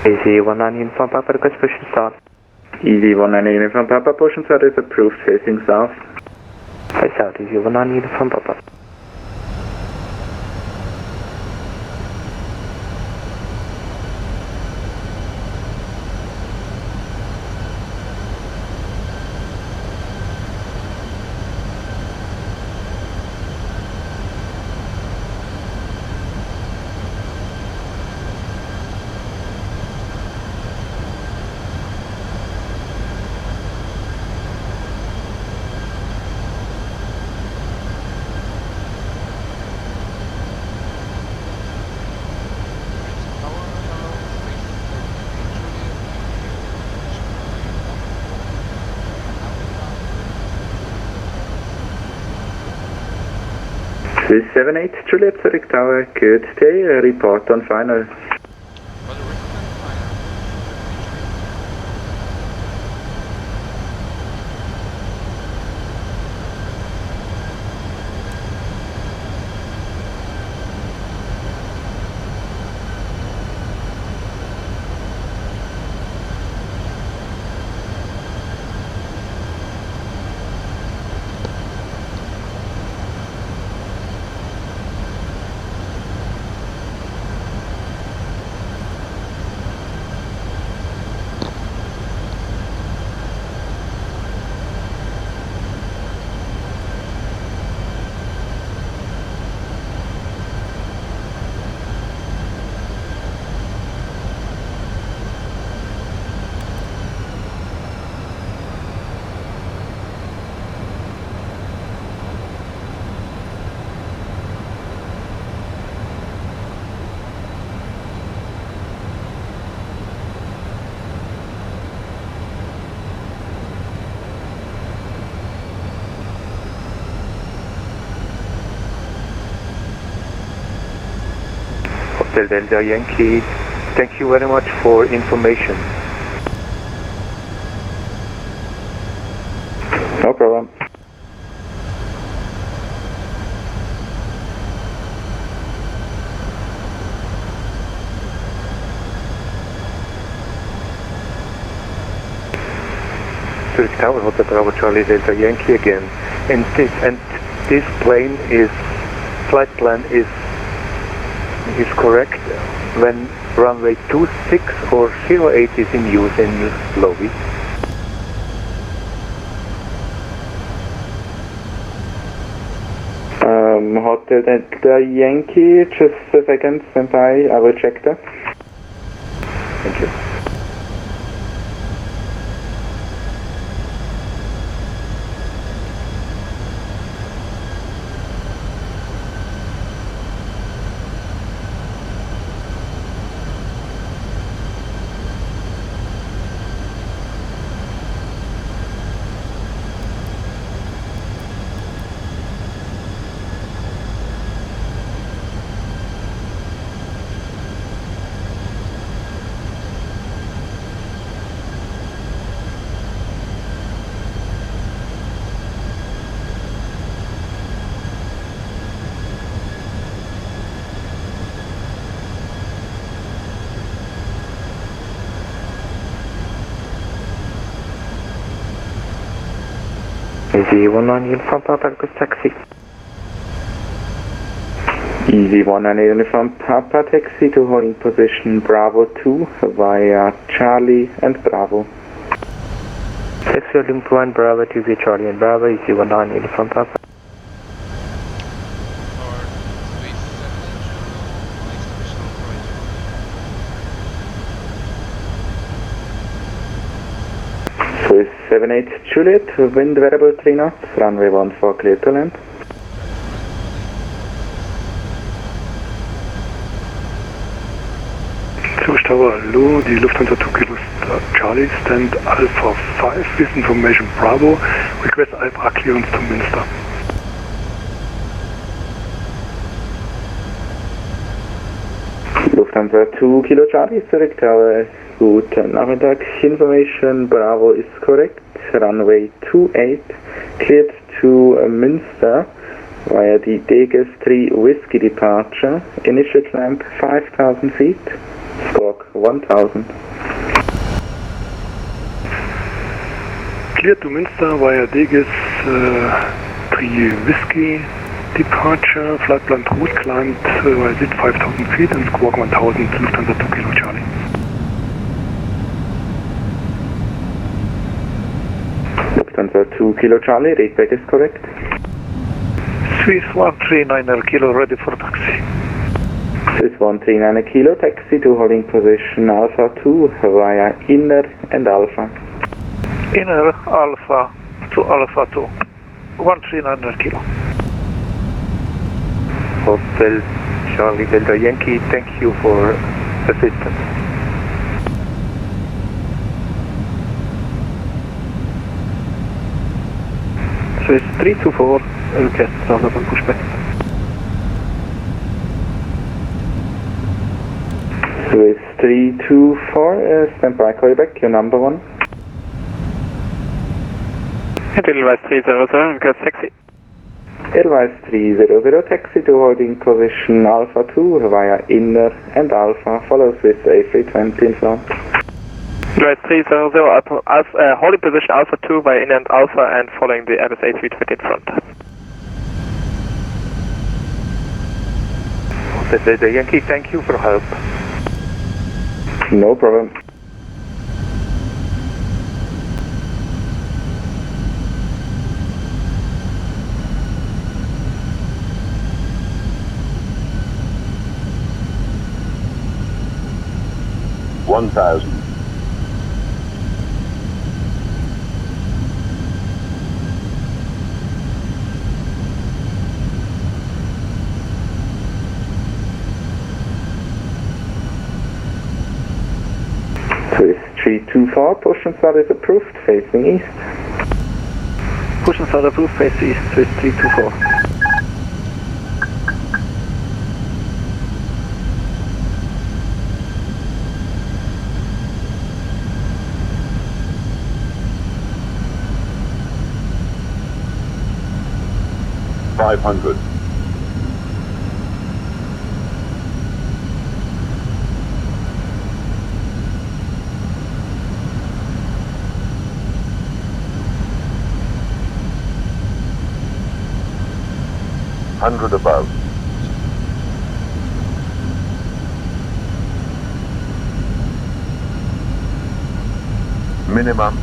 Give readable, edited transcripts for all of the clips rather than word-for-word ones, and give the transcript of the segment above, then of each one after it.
Easy 19 uniform Papa, request pushing start. Easy 19 uniform Papa, pushing start is approved, facing south. Face out, Easy 19 uniform Papa. Swiss 78 Juliet Zurich Tower, good day, report on final. Hotel Delta Yankee, thank you very much for information. No problem. Zurich Tower, Hotel Bravo Charlie Delta Yankee again. And this plane is, flight plan is correct when runway 26 or 08 is in use in Snowy. Hotel Delta Yankee, just a second, stand by, I will check that. Thank you. Easy 19 uniform Papa, request taxi. Easy 19 uniform Papa, taxi to holding position Bravo 2 via Charlie and Bravo. Taxi holding point Bravo to via Charlie and Bravo, Easy 19 uniform Papa. Swiss 78 Juliet, wind variable 3 knots, runway 14 clear to land. Zurich Tower, hallo, die Lufthansa 2 Kilo Charlie, stand Alpha 5 with information Bravo, request Alpha clearance to Münster. Lufthansa 2 Kilo Charlie, Zurich Tower, guten Nachmittag, information Bravo is correct, runway 28, cleared to Münster via the Degas 3 Whiskey departure, initial climb 5,000 feet. Squawk 1000. Clear to Münster via Degis 3 Whiskey. Departure, flight plan route climbed via ZIT 5000 feet and squawk 1000, Lufthansa 2 Kilo Charlie. Lufthansa 2 Kilo Charlie, readback is correct. Swiss 139 Kilo, ready for taxi. Swiss 139 Kilo, taxi to holding position Alpha 2 via Inner and Alpha. Inner Alpha to Alpha 2, 139 Kilo. Hotel Charlie Delta Yankee, thank you for assistance. Swiss 324, request available pushback. Swiss 324, stand by, call you back, your number 1. Edelweiss 300, request taxi. Edelweiss 300, taxi to holding position Alpha 2 via Inner and Alpha, follow Swiss A320 in front. Edelweiss 300, holding position Alpha 2 via Inner and Alpha and following the LSZH RW14 in front. Hotel Yankee, thank you for help. No problem. Swiss 324, push and start is approved, facing east. Push and start approved, face east, Swiss 324. Above. Minimum.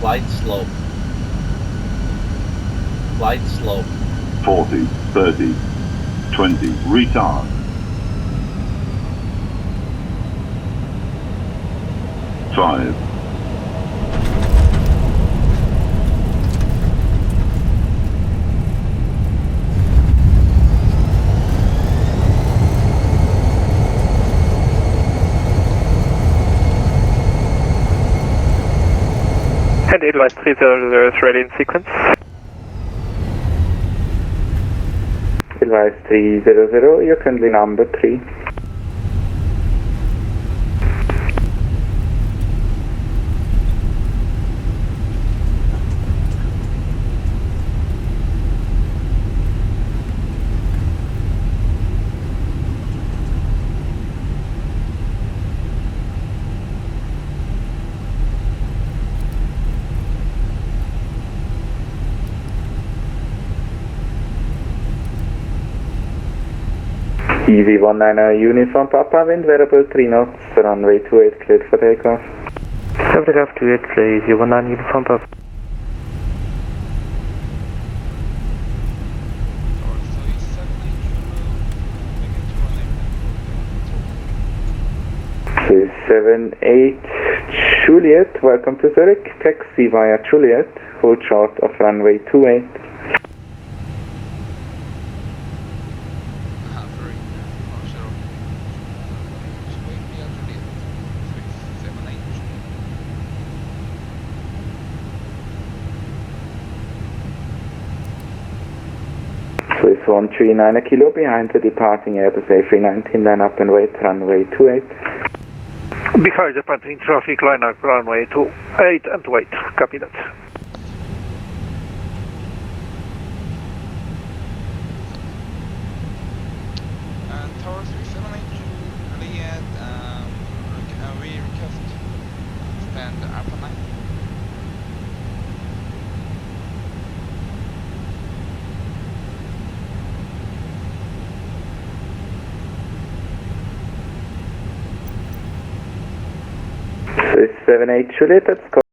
Flight slope. Flight slope. 40, 30, 20, retard. 5. And Edelweiss 300 is ready in sequence. Edelweiss 300, you're currently number 3. EV19 Uniform Papa, wind variable 3 knots, runway 28 cleared for takeoff. Takeoff 28, please, EV19 Uniform Papa. Swiss 78 Juliet, welcome to Zurich, taxi via Juliet, hold short of runway 28. Swiss 139 kilo behind the departing Airbus A319, line up and wait, runway 28. Behind departing traffic, line up runway 28 and wait, copy that. 378 Juliet, we request stand Alpha 9. So 78 Juliet, that's